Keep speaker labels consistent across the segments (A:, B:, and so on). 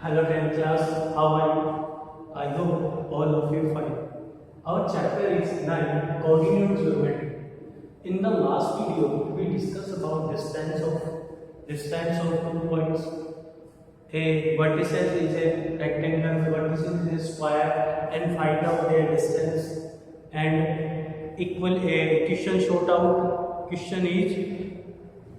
A: Hello 10th class, how are you? I hope all of you fine. Our chapter is 9, Coordinate Geometry. In the last video, we discussed about distance of 2 points. A vertices is a rectangle, vertices is a square, and find out their distance. And equal a question short out. Question is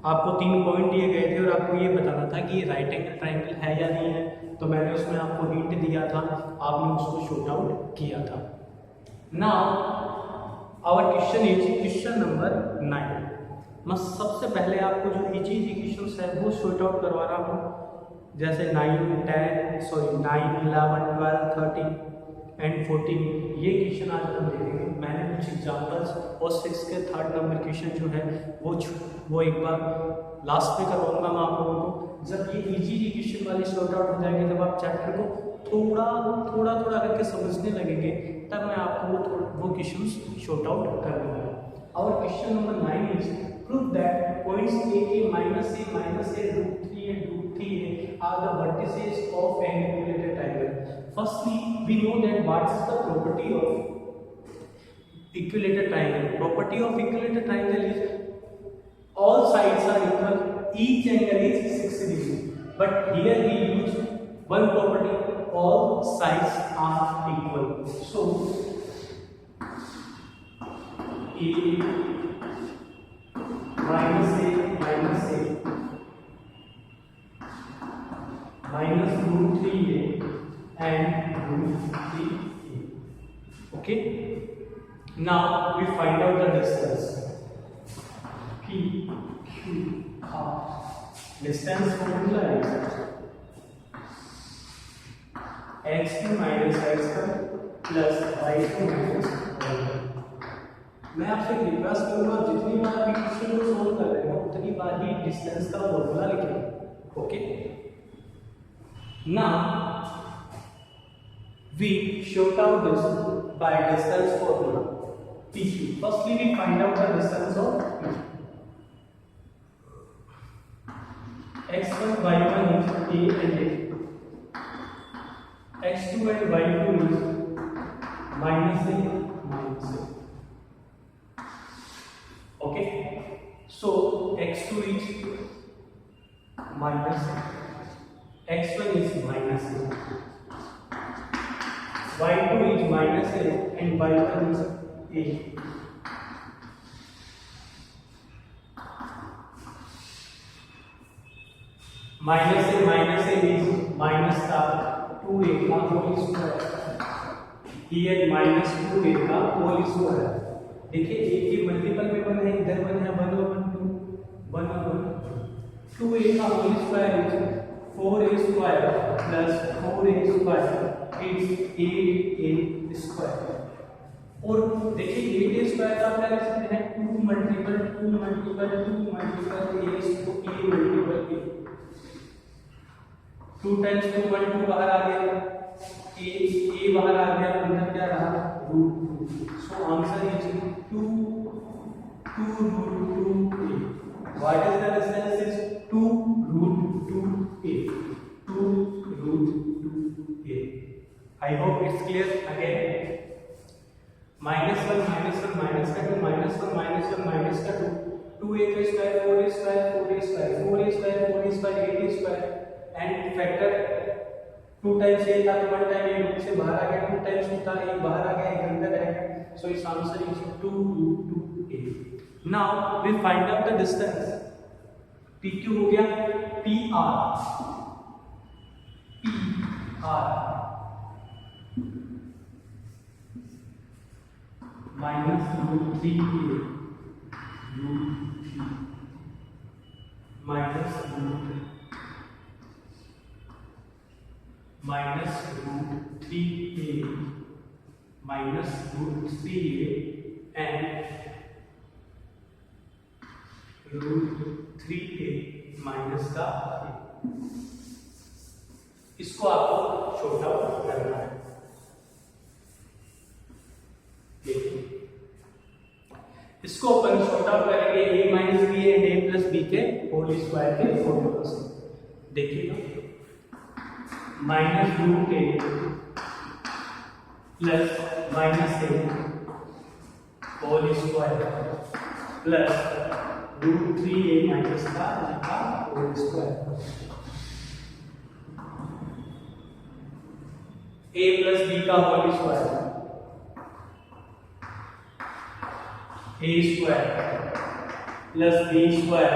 A: आपको 3 point दिए गए थे और आपको ये बताना था कि ये राइट एंगल ट्राइंगल है या नहीं है, तो मैंने उसमें आपको हिंट दिया था, आपने उसको शॉर्ट आउट किया था. Now our question is question number 9. मैं सबसे पहले आपको जो इजी क्वेश्चंस है वो शॉर्ट आउट करवा रहा हूँ, जैसे 9, 11, 12, 13 एंड 14. ये क्वेश्चन आज हम देखेंगे. मैंने कुछ एग्जांपल्स और 6 के 3rd नंबर क्वेश्चन जो है वो एक बार लास्ट में करवाऊंगा मैं आप लोगों को. जब ये इजी क्वेश्चन वाली सॉर्ट आउट हो जाएंगे, जब आप चैप्टर को थोड़ा करके समझने लगेंगे, तब मैं आपको वो क्वेश्चंस सॉर्ट आउट कर दूंगा. और question number 9 is prove that points a minus a root 3 and root 3a are the vertices of an equilateral triangle. Firstly, we know that what is the property of equilateral triangle. Property of equilateral triangle is all sides are equal, each angle is 60 degrees. But here we use one property, all sides are equal. So a minus root 3a and root 3a. Okay. Now we find out the distance. P, Q, R. Distance formula is x2 minus x1 plus y2 minus y1. मैं आपसे request करूंगा, जितनी बार भी question को solve कर रहे हो उतनी बार ही डिस्टेंस का फॉर्मूला लिखें. Okay. Now we sort out this by distance formula PQ. Firstly, we find out the distance of x1, y1 is a and a. x2 and y2 is minus a. Okay. So x2 is minus a. x1 is minus a, y2 is minus a and y1 is a. minus a is minus का 2a का whole square. here minus 2a का whole square. देखिए a के multiple में 1 है, इधर 1 है, 1 और 1 2 2a का whole square is 4a square plus 4a square is 8a square. और देखिए 8a square का क्या लिख सकते हैं, 2 मल्टीपल a तो a मल्टीपल a. 2 times 2 1 2 बाहर आ गया, a बाहर आ गया, अंदर क्या रहा root 2. So answer is 2 root 2a. What is the distance is 2 root 2a. 2 root 2a. I hope it's clear. Again, minus 1 minus का 2 minus 1 minus का 2 2a का square 4a square 4a square 8a square and factor 2 times a था तो 1 time a root से बाहर आ गया, 2 times 2 था, एक बाहर आ गया, एक अंदर है. सो इस answer is 2 root 2a. Now we find out the distance. PQ हो गया PR minus root 3a minus root 3a minus root 3a and root 3a minus का a. इसको आपको छोटा करना है. देखिए इसको अपन छोटा करेंगे a minus b and a plus b के होल स्क्वायर के फॉर्मूला से. देखिएगा minus root a plus minus a whole square plus root 3a minus का whole square a plus b का whole square a square plus b square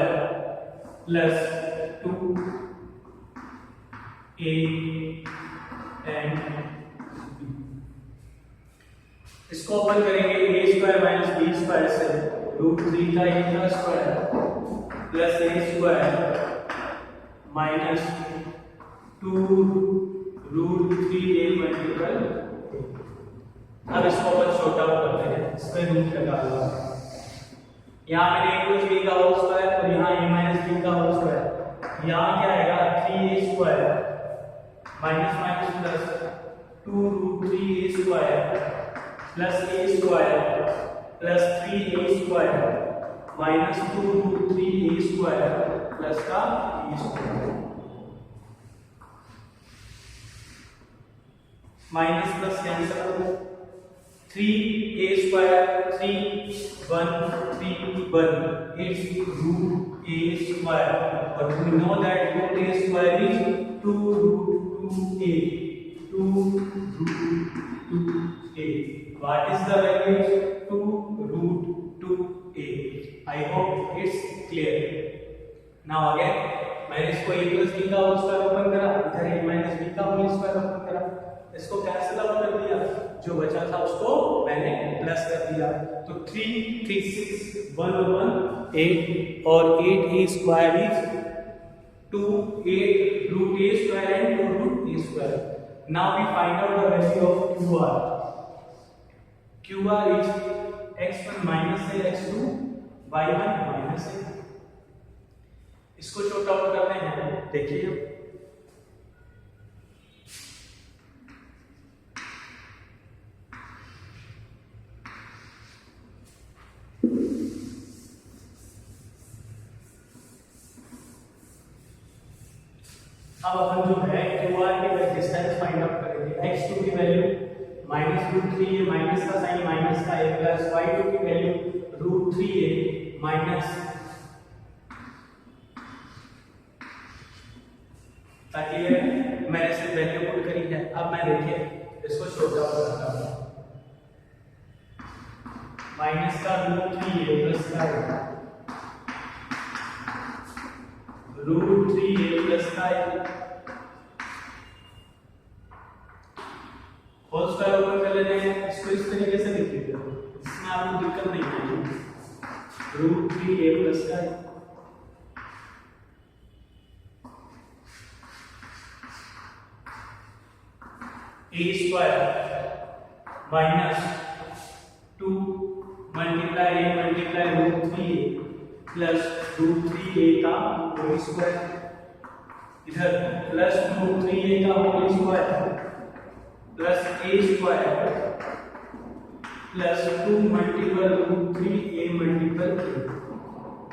A: plus 2a and इसको open करेंगे a square minus b square से root 3 का a का square plus a square minus 2 root 3a multiple. अब इसको अपन छोटा करते हैं, इस पे रूट लगा लो। यहाँ मैंने a प्लस b का होल स्क्वायर और यहाँ a माइनस b का होल स्क्वायर, यहाँ क्या आएगा 3a square minus minus plus 2 root 3a square plus a square plus 3a square minus 2 root 3a square plus का a square minus plus cancel हो गया 3a square 3 1 3 1 it's root a square और we know that root a square is 2 root 2a 2 root 2a. What is the value? 2 root 2a. I hope it's clear. Now again मैंने इसको a plus b का whole square open करा, इधर a minus b का whole square open करा, इसको cancel out कर दिया, जो बचा था उसको मैंने प्लस कर दिया। तो 3 3 6 1 1 8 और 8a square is 2 8 root a square and 2 root a square. Now we find out the value of QR. QR is x1 minus a x2 y1 minus a। इसको शॉर्ट आउट करते हैं, देखिए अब अपन जो है QR की डिस्टेंस फाइंड आउट करेंगे। x2 की value minus root 3a minus का साइन माइनस का a प्लस y2 की वैल्यू रूट 3a माइनस, ताकि मैंने सिर्फ वैल्यू पुट करी है। अब मैं देखिए इसको छोटा करता हूं, माइनस का रूट 3a प्लस का रूट 3a प्लस का होल स्क्वायर ओपन कर लेते हैं। इसको इस तरीके से लिख लीजिए, इसमें आपको दिक्कत नहीं आएगी। रूट 3a प्लस का a square minus 2 multiply a multiply root 3a plus root 3a का होल स्क्वायर, इधर प्लस रूट 3a का whole square plus a square plus 2 multiple root 3a multiple a।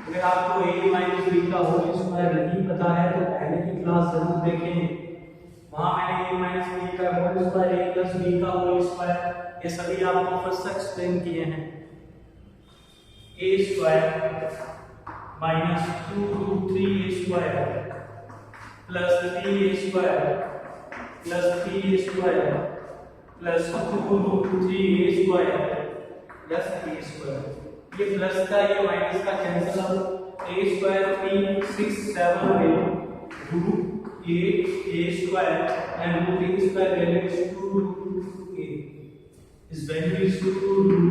A: अगर आपको a माइनस b का whole square नहीं पता है तो पहले की क्लास जरूर देखें, वहां मैंने a माइनस b का whole square a plus b का होल स्क्वायर ये सभी आपको फर्स्ट एक्सप्लेन किए हैं। a square minus 2 root 3a square plus 3a square plus 3a square plus 2 root 3a square plus a square. ये plus का ये माइनस का cancel out, a square 3 6 7 8 root 8a square and root a square value is 2 root a, इस value is 2 root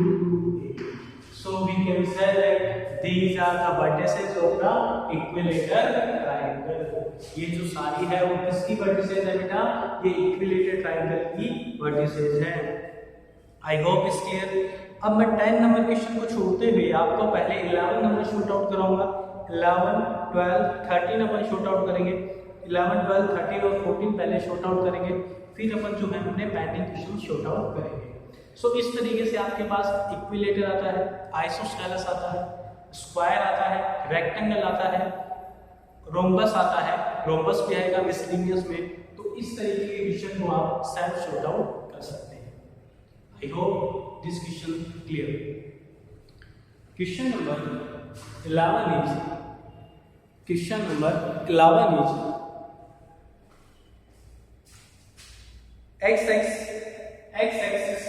A: a। So we can say that these are the vertices of the equilateral triangle। ये जो सारी है वो किसकी vertices है बेटा? ये equilateral triangle की vertices है। I hope is clear। अब मैं 10 नंबर क्वेश्चन को छोड़ते हुए आपको पहले 11 नंबर शूट आउट कराऊंगा। 11 12 13 अपन शूट आउट करेंगे, 11 12 13 और 14 पहले शूट आउट करेंगे, फिर अपन जो है अपने पेंडिंग क्वेश्चन शूट आउट करेंगे। सो इस तरीके से आपके पास इक्विलेटर आता है, आइसोस्केलस आता है, स्क्वायर आता है, रेक्टेंगल आता है, रोम्बस आता है रोम्बस भी आएगा मिसलिनियस में। तो इस तरीके के क्वेश्चन को आप सेल्फ सॉर्ट आउट कर सकते हैं। I hope this question clear. Question number 11 is x axis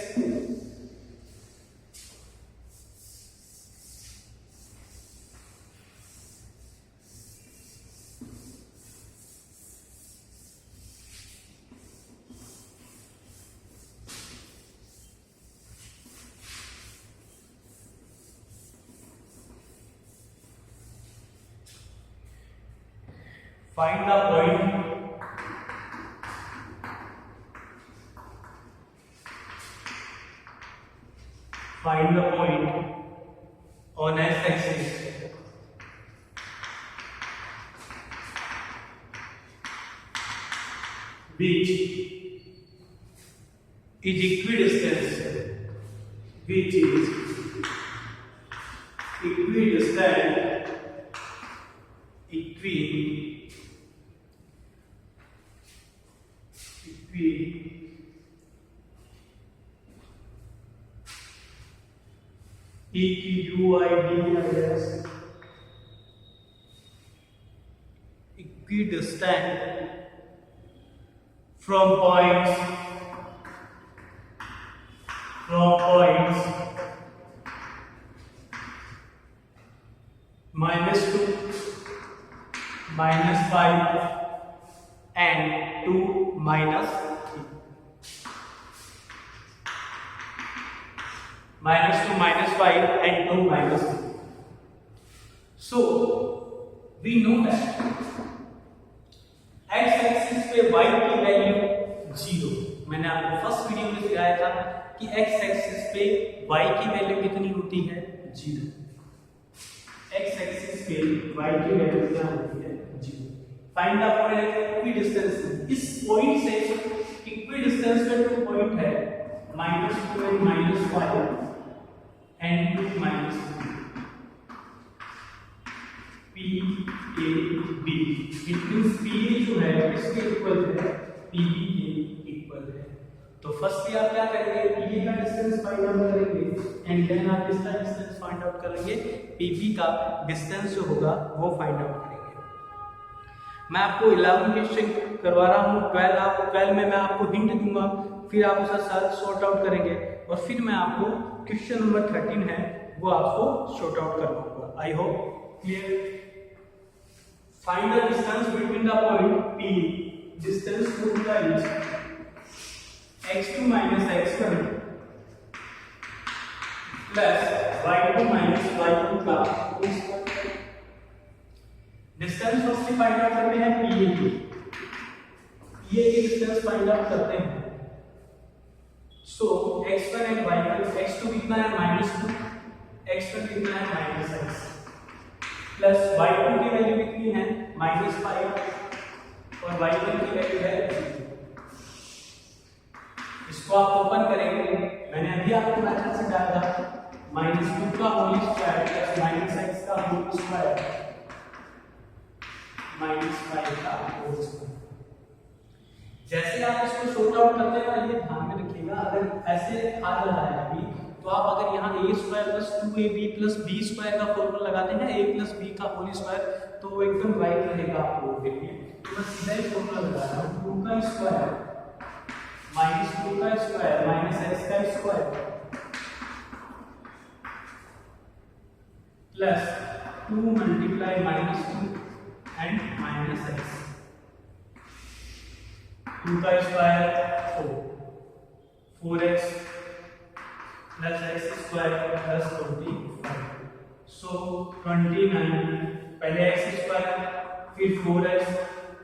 A: find the point on x-axis which is equidistant equidistant from points -2, -5 and 2, -3. -2, -5 and 2, -3. So we know that x axis पे y की value 0। मैंने आपको first video में सिखाया था कि x axis पे y की वैल्यू कितनी होती है 0। x एक्सिस पे y की वैल्यू क्या होती है 0। Find the point equidistance. इस पॉइंट से इक्विडिस्टेंस पे 2 पॉइंट है -2 and -5 and 2, -3 P A B। It means P A जो है इसके इक्वल है P B के इक्वल है। तो फर्स्टली आप क्या करेंगे, P A का डिस्टेंस फाइंड आउट करेंगे एंड देन आप इसका डिस्टेंस फाइंड आउट करेंगे, P B का डिस्टेंस जो होगा वो फाइंड आउट करेंगे। मैं आपको 11 क्वेश्चन करवा रहा हूँ, 12 में मैं आपको हिंट दूंगा, फिर आप उसका सेल्फ सॉर्ट आउट करेंगे और फिर मैं आपको क्वेश्चन नंबर 13 है वो आपको सॉर्ट आउट करवाऊंगा। I hope clear. Find the distance between the point P. Distance to the is x2 minus x1 plus y2 minus y2 का डिस्टेंस फर्स्ट फाइंड आउट करते हैं PA की। PA की distance find out करते हैं। सो x1 and y1, x2 कितना है -2, x1 कितना है -x प्लस y2 की वैल्यू कितनी है -5 और y1 की वैल्यू है 0। इसको आप ओपन करेंगे, मैंने अभी आपको मैथड से डाला -2 का होल स्क्वायर प्लस -x का होल स्क्वायर -5 का होल स्क्वायर। जैसे आप इसको सॉर्ट आउट करते हैं ना, ये ध्यान में रखिएगा, अगर ऐसे आ रहा है अभी तो आप अगर यहाँ a² + 2ab + b² का फॉर्मूला लगाते हैं a + b का होल स्क्वायर, तो वो एकदम राइट रहेगा आप लोगों के लिए। तो मैं सीधा ही फॉर्मूला लगा रहा हूँ, 2 का स्क्वायर -2 का स्क्वायर -x का स्क्वायर प्लस 2 × -2 एंड -x, 2 का square 4x plus x² plus 25। So 29, पहले x² फिर 4x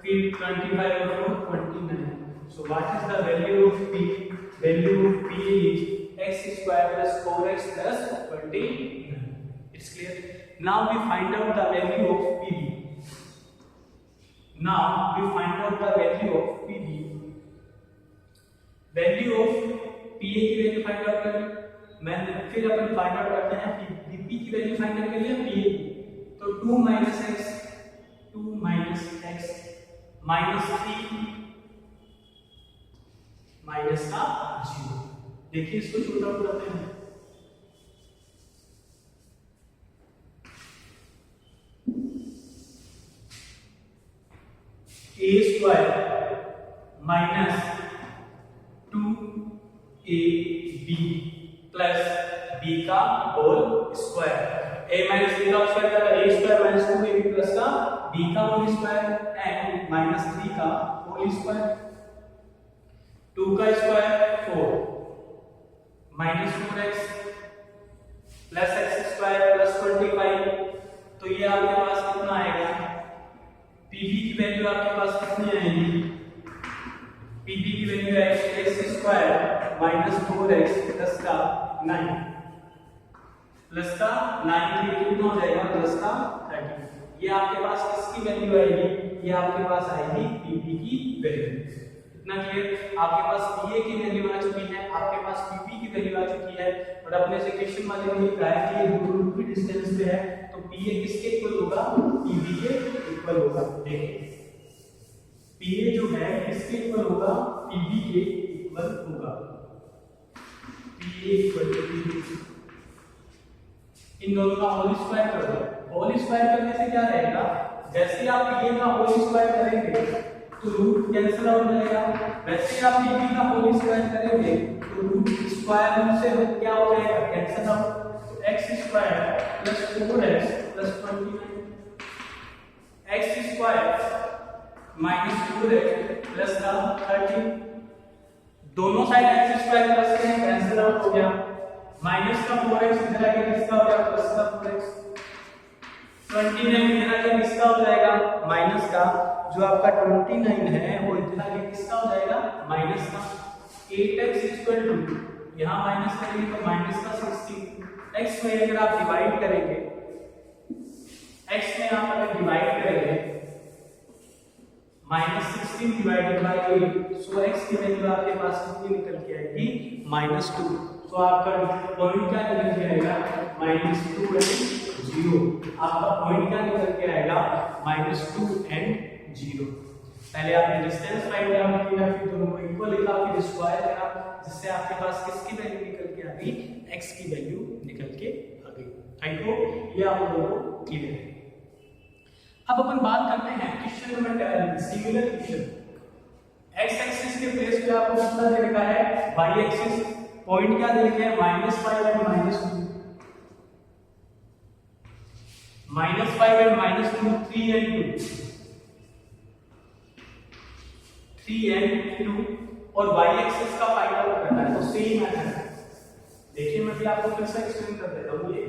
A: फिर 25 और 29। So what is the value of P? Value of P is x² plus 4x plus 29। It's clear? Now we find out the value of PB. Now we find out the value of PB. Value of PA की value find out करें। मैं फिर अपन find out करते हैं कि P की value find out कर लिया PA की, तो 2 - x -3 माइनस का 0। देखिए इसको शॉर्ट आउट करते हैं। a² minus 2ab plus b का whole square. a minus b का स्क्वायर क्या है? a² माइनस 2ab प्लस का b का होल स्क्वायर एंड माइनस 3 का होल स्क्वायर। 2 का square 4 minus 4x plus x square plus 25। तो ये आपके पास कितना आएगा? pb की वैल्यू आपके पास कितनी आएगी? pb की वैल्यू आएगी x square minus 4x plus का 9 प्लस का 9 कितना हो जाएगा? प्लस का 30। ये आपके पास किसकी वैल्यू आएगी? ये आपके पास आएगी pb की वैल्यू। इतना क्लियर? आपके पास pa की वैल्यू आ चुकी है, आपके पास pb की वैल्यू आ चुकी है और अपने से क्वेश्चन वाले में लिखा है कि ये दोनों की डिस्टेंस पे है, तो pa किसके इक्वल होगा? pb के इक्वल होगा। देखिए pa जो है किसके इक्वल होगा? pb के इक्वल होगा। pa equal to pb। इन दोनों का होल स्क्वायर कर दो। होल स्क्वायर करने से क्या रहेगा? जैसे आप pa का होल स्क्वायर करेंगे तो रूट कैंसिल आउट हो जाएगा, वैसे आप pb का होल स्क्वायर करेंगे तो रूट स्क्वायर रूट से क्या हो जाएगा? Cancel out. तो x square plus 4x plus 29 x square minus 4x plus का 30। दोनों साइड x स्क्वायर प्लस के कैंसिल आउट हो गया। माइनस का 4x इधर आके किसका हो जाएगा? प्लस का 4x। 29 इधर आके किसका हो जाएगा? माइनस का। जो आपका 29 है वो इधर आके किसका हो जाएगा? माइनस का। 8x इक्वल टू यहाँ माइनस करेंगे तो माइनस का 16। x में अगर आप डिवाइड करेंगे, x में आप अगर डिवाइड करेंगे -16 डिवाइडेड बाय 8, सो x की वैल्यू आपके पास कितनी निकल के आएगी? -2। तो आपका पॉइंट क्या निकल के आएगा? -2 एंड 0। आपका पॉइंट क्या निकल के आएगा? -2 एंड 0। पहले आपने डिस्टेंस फाइंड आउट किया, फिर दोनों को इक्वल लिखा, फिर स्क्वायर करा, जिससे आपके पास किसकी वैल्यू निकल के आ गई? x की वैल्यू निकल के आ गई। आई होप ये आप लोगों को क्लियर है। अब अपन बात करते हैं question number 12, similar question. x axis के प्लेस पे आपको कितना दे रखा है? y axis. पॉइंट क्या दे रखा है? -5 एंड -2। -5 एंड -2, 3 एंड 2, 3 एंड 2 और y एक्सिस का फाइंड आउट करना है। तो सेम मेथड है। देखिए मैं भी आपको फिर से एक्सप्लेन कर देता हूं। ये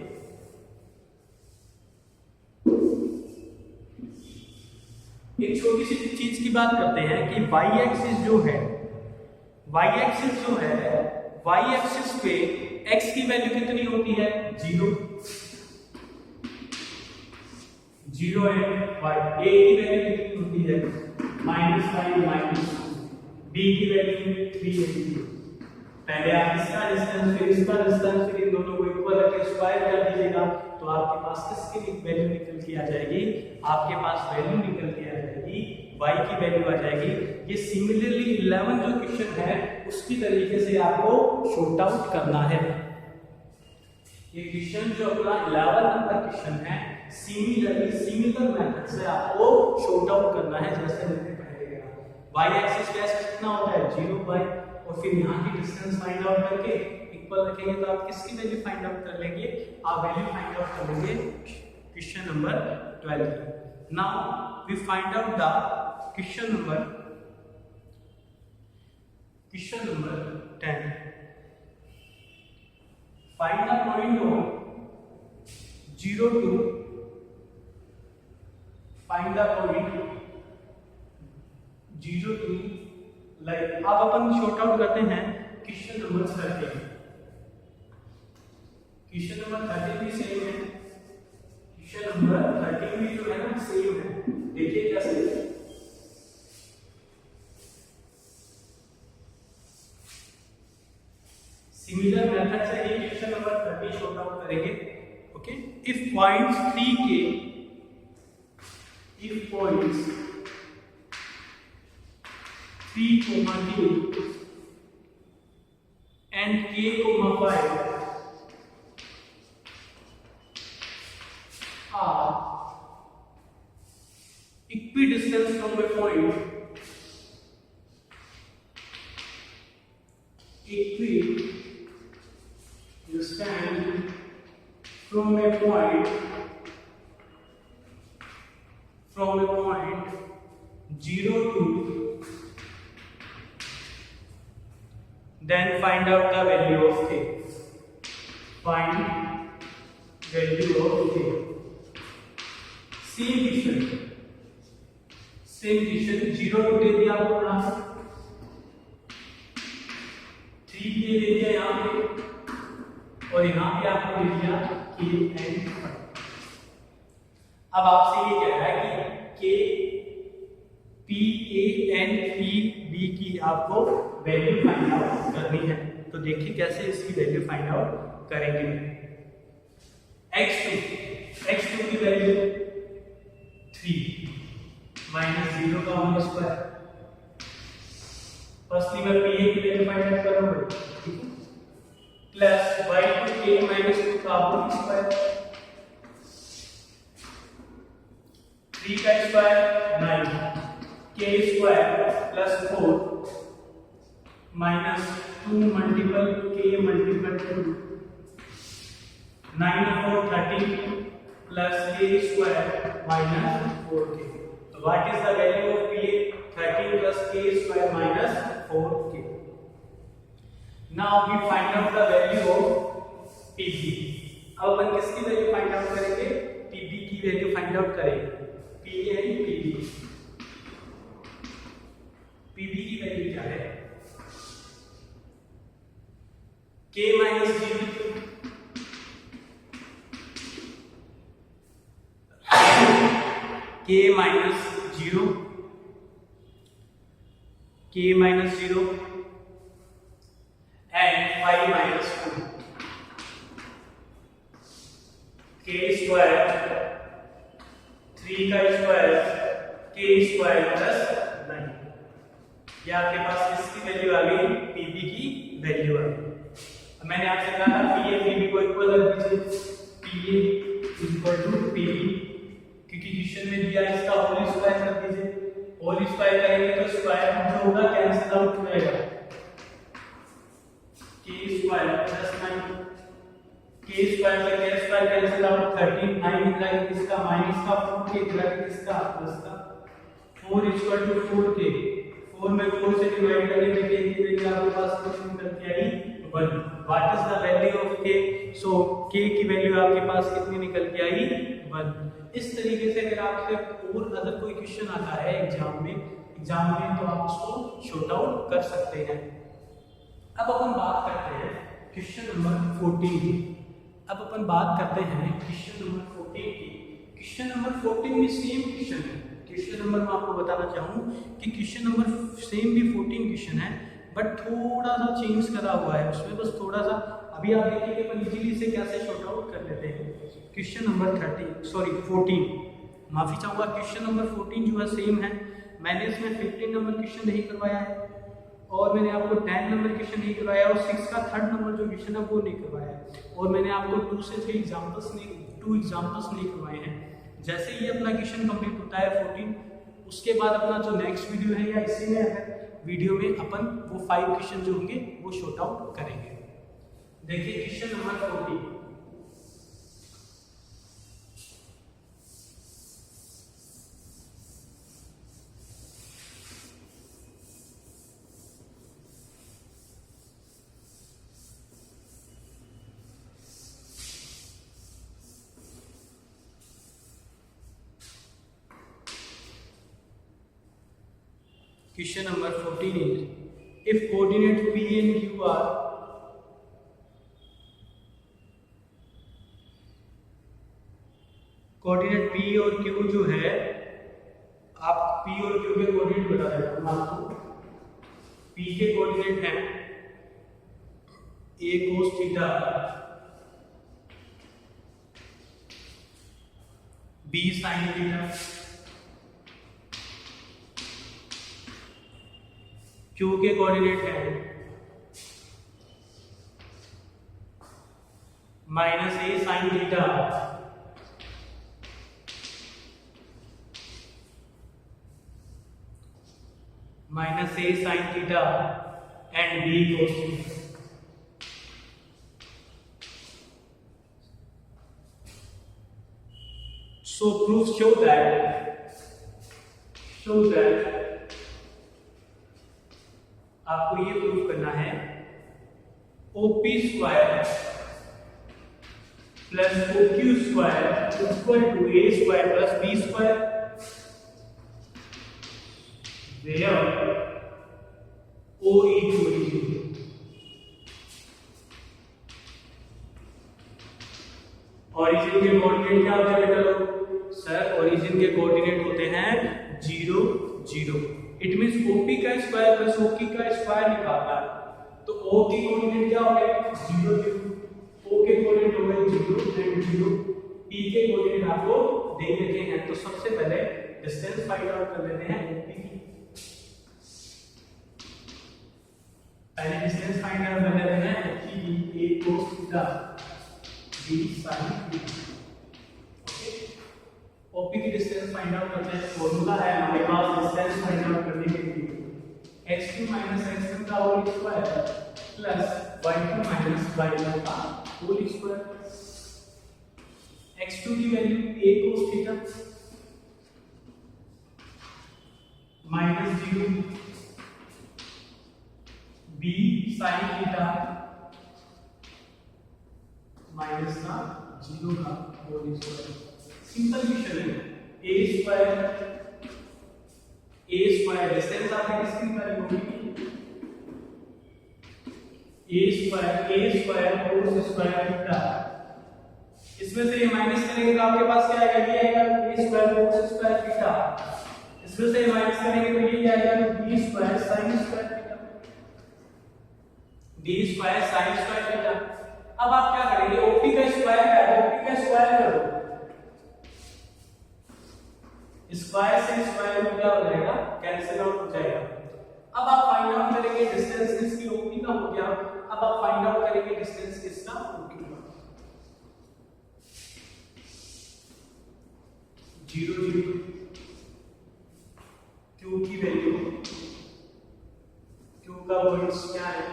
A: एक छोटी सी चीज की बात करते हैं कि y एक्सिस जो है, y एक्सिस पे x की वैल्यू कितनी होती है? 0 एंड y। a की वैल्यू कितनी होती है? -5 -2। b की वैल्यू 3 एंड 0। पहले आप इसका डिस्टेंस फिर इसका डिस्टेंस फिर इन दोनों को इक्वल रख के स्क्वायर कर दीजिएगा, तो आपके पास किसकी वैल्यू निकल के आ जाएगी? आपके पास वैल्यू निकल के आ जाएगी y की वैल्यू आ जाएगी। ये सिमिलरली 11 जो क्वेश्चन है उसकी तरीके से आपको शॉर्ट आउट करना है। ये क्वेश्चन जो अपना 11 नंबर क्वेश्चन है, सिमिलर मेथड से आपको शॉर्ट आउट करना है। जैसे मैंने पहले कहा, y एक्सिस पे कितना होता है? 0y, और फिर यहाँ की डिस्टेंस फाइंड आउट करके इक्वल रखेंगे तो आप किसकी वैल्यू फाइंड आउट कर लेंगे? आप वैल्यू फाइंड आउट कर लेंगे question number 12। Now we find out the question number 10। Find the point on 0 to find the point 0 to like आप अपन शॉर्ट आउट करते हैं क्वेश्चन नंबर 13। क्वेश्चन नंबर 13 भी सेम है, क्वेश्चन नंबर 13 भी जो है ना सेम है। देखिए कैसे। सिमिलर मेथड से ही क्वेश्चन नंबर 13 शॉर्ट आउट करेंगे। ओके, इफ पॉइंट्स 3 के 3, k and k, 5 are equidistant from a point from a point 0 to, then find out the value of k. Find value of k. Same division 0 to दे दिया आपको यहाँ से, 3 के दे दिया यहाँ पे, और यहाँ पे आपको दे दिया k and 5. अब आपसे ये कह रहा है कि k, p a and p b की आपको वैल्यू फाइंड आउट करनी है. तो देखिए कैसे इसकी वैल्यू फाइंड आउट करेंगे. x2 की वैल्यू 3 माइनस 0 का होल स्क्वायर. फर्स्टली मैं pa की वैल्यू फाइंड आउट करूंगा, ठीक है, प्लस y2 k माइनस 2 का होल स्क्वायर, 3 का square 9, k square plus 4 minus 2 multiple k multiple 2, 9 4 13 plus k square minus 4k. तो what is the value of pa? 13 plus k square minus 4k. Now we find out the value of pb. अब अपन किसकी value find out करेंगे? pb की value find out करेंगे. pa and pb. pb की value क्या है? k minus 0, k minus 0, k minus 0 and 5 minus 2, k square 3 का स्क्वायर k स्क्वायर प्लस 9. ये आपके पास किसकी वैल्यू आ गई? pb की वैल्यू आ गई. मैंने आपसे कहा था pa pb को इक्वल रख दीजिए. pa इक्वल टू pb, क्योंकि क्वेश्चन में दिया है इसका होल स्क्वायर कर दीजिए. होल स्क्वायर करेंगे तो स्क्वायर जो होगा कैंसिल आउट हो जाएगा. k square plus 9, k square से k स्क्वायर कैंसिल आउट, 13 9 निकला किसका? माइनस का 4k निकला किसका? प्लस का. 4 इक्वल टू 4k, 4 में 4 से डिवाइड करेंगे k की वैल्यू आपके पास कितनी निकल के आई? 1. What is the value of k? So k की वैल्यू आपके पास कितनी निकल के आई? 1. इस तरीके से अगर आपसे और अदर कोई क्वेश्चन आता है एग्जाम में तो आप उसको शॉर्ट आउट कर सकते हैं. अब अपन बात करते हैं क्वेश्चन नंबर 14 की. अब अपन बात करते हैं क्वेश्चन नंबर 14 की. क्वेश्चन नंबर 14 भी सेम क्वेश्चन है. क्वेश्चन नंबर मैं आपको बताना चाहूँ कि क्वेश्चन नंबर सेम भी 14 क्वेश्चन है, बट थोड़ा सा चेंज करा हुआ है उसमें, बस थोड़ा सा. अभी आप देखिए कि अपन इजीली से कैसे शॉर्ट आउट कर लेते हैं. क्वेश्चन नंबर 14, माफी चाहूँगा. क्वेश्चन नंबर 14 जो है सेम है. मैंने इसमें 15 नंबर क्वेश्चन नहीं करवाया है, और मैंने आपको 10 नंबर क्वेश्चन नहीं करवाया, और 6 का 3rd नंबर जो क्वेश्चन है वो नहीं करवाया है, और मैंने आपको 2 से 3 एग्जाम्पल्स नहीं करवाए हैं. जैसे ही अपना क्वेश्चन कंप्लीट होता है 14, उसके बाद अपना जो नेक्स्ट वीडियो है या इसी में है वीडियो में अपन वो 5 क्वेश्चन जो होंगे वो शॉर्ट आउट करेंगे. देखिए question number 14. Question number 14 is, if coordinates P and Q are coordinate P और Q जो है, आप P और Q के कोऑर्डिनेट बता रहे हो. मान लो P के कोऑर्डिनेट हैं a cos theta, b sin theta, Q के कोऑर्डिनेट है minus A sine theta minus A sine theta and B cos theta. So proof show that आपको ये प्रूफ करना है OP square plus OQ square equal to A square plus B square where O equal to origin के coordinate क्या होते हैं बेटा लोग? सर ओरिजिन के कोऑर्डिनेट होते हैं 0 0। इट मींस OP का स्क्वायर प्लस OQ का स्क्वायर निकालना है तो O के कोऑर्डिनेट क्या हो गए 0 0, O के कोऑर्डिनेट हो गए 0 एंड 0, P के कोऑर्डिनेट आपको दे देते हैं। तो सबसे पहले डिस्टेंस फाइंड आउट कर लेते हैं OP की। पहले डिस्टेंस फाइंड आउट कर लेते हैं कि A cos theta B sin theta. OP की डिस्टेंस फाइंड आउट करते हैं। फॉर्मूला है हमारे पास डिस्टेंस फाइंड आउट करने के लिए x2 x1 का whole square plus y2 y1 का होल स्क्वायर। x2 की वैल्यू a cos theta minus 0 b sin theta minus का 0 का होल स्क्वायर। सिंपल क्वेश्चन है a स्क्वायर डिस्टेंस आपने किसकी निकाली होगी a square cos square theta. इसमें से ये माइनस करेंगे तो आपके पास क्या आएगा? ये आएगा a square cos square theta. इसमें से माइनस करेंगे तो ये आएगा b square sin square theta, b square sin square theta. अब आप क्या करेंगे? OP का स्क्वायर क्या है? OP का स्क्वायर करो, स्क्वायर से स्क्वायर में क्या हो जाएगा? कैंसिल आउट हो जाएगा। अब आप फाइंड आउट करेंगे डिस्टेंस किसकी? OP का हो गया। अब आप फाइंड आउट करेंगे डिस्टेंस किसका? OQ का। 0 0 Q की वैल्यू, Q का पॉइंट्स क्या है?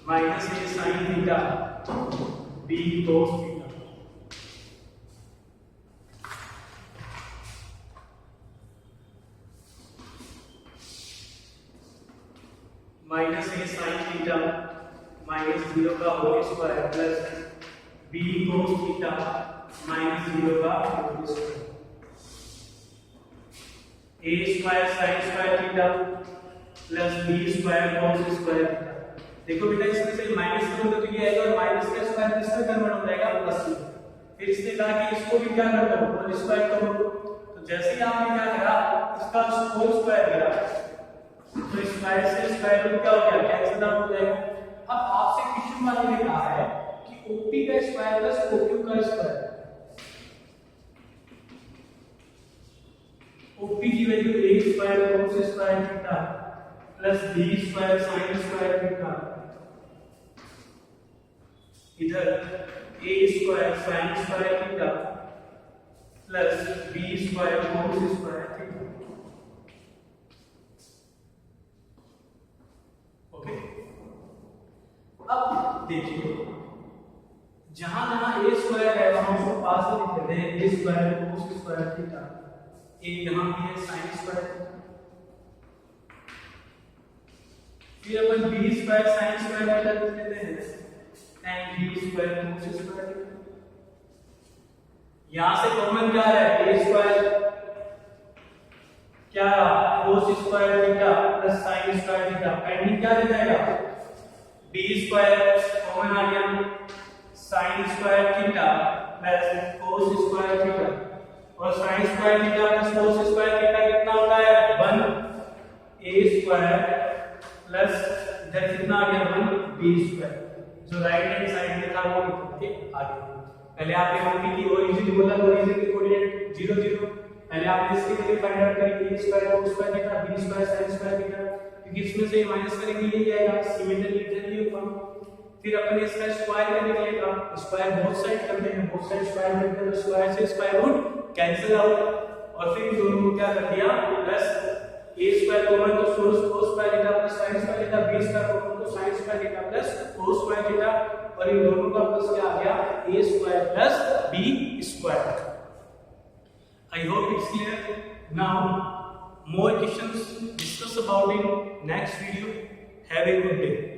A: Minus a sin theta b cos theta. Minus a sin theta minus 0 का whole square plus b cos theta minus 0 का whole square. a square sin square theta plus b square cos square theta. देखो बेटा इसमें से minus करोगे तो ये आएगा और माइनस का स्क्वायर किसमें कन्वर्ट हो जाएगा? प्लस में। फिर इसने कहा कि इसको भी क्या कर दो? होल स्क्वायर करो। तो जैसे ही आपने क्या करा इसका होल स्क्वायर किया तो स्क्वायर से स्क्वायर रूट क्या हो गया? कैंसिल आउट हो जाएगा। अब आपसे क्वेश्चन वाले ने कहा है कि OP का स्क्वायर प्लस OQ का स्क्वायर। OP की वैल्यू a square cos square theta plus b square sin square theta, इधर a square sin square theta plus b square cos square theta. Okay, अब देखिए जहां जहां a स्क्वायर है वहां उसको पास में लिख देते हैं a square cos square theta, a यहां भी है sin स्क्वायर थीटा। फिर अपन b square sin square theta लिख देते हैं and b square cos square theta. यहां से कॉमन क्या है? a स्क्वायर क्या cos square theta plus sin square theta, pending क्या रह जाएगा? b स्क्वायर कॉमन आ गया sin square theta plus cos square theta, और sin square theta plus cos square theta कितना होता है? 1 a स्क्वायर प्लस इधर कितना आ गया? 1 b स्क्वायर। जो राइट हैंड साइड में था वो लिख के आगे। पहले आपने OP की ओरिजिन बोला, ओरिजिन के कोऑर्डिनेट 0 0, पहले आप इसके लिए फाइंड आउट करेंगे a square cos square theta b square sin square theta, क्योंकि इसमें से माइनस करेंगे ये आएगा सिमिलरली फॉर्म। फिर अपन इसका स्क्वायर करने के लिए स्क्वायर बोथ साइड करते हैं, बोथ साइड स्क्वायर करते हैं तो स्क्वायर से स्क्वायर रूट कैंसिल आउट, और फिर इन दोनों को क्या कर दिया प्लस a स्क्वायर कॉमन तो cos square theta plus sin square theta, b square common तो sin square theta plus cos square theta, और इन दोनों का प्लस क्या आ गया a square plus b square. I hope it's clear. Now more questions discuss about in next video. Have a good day.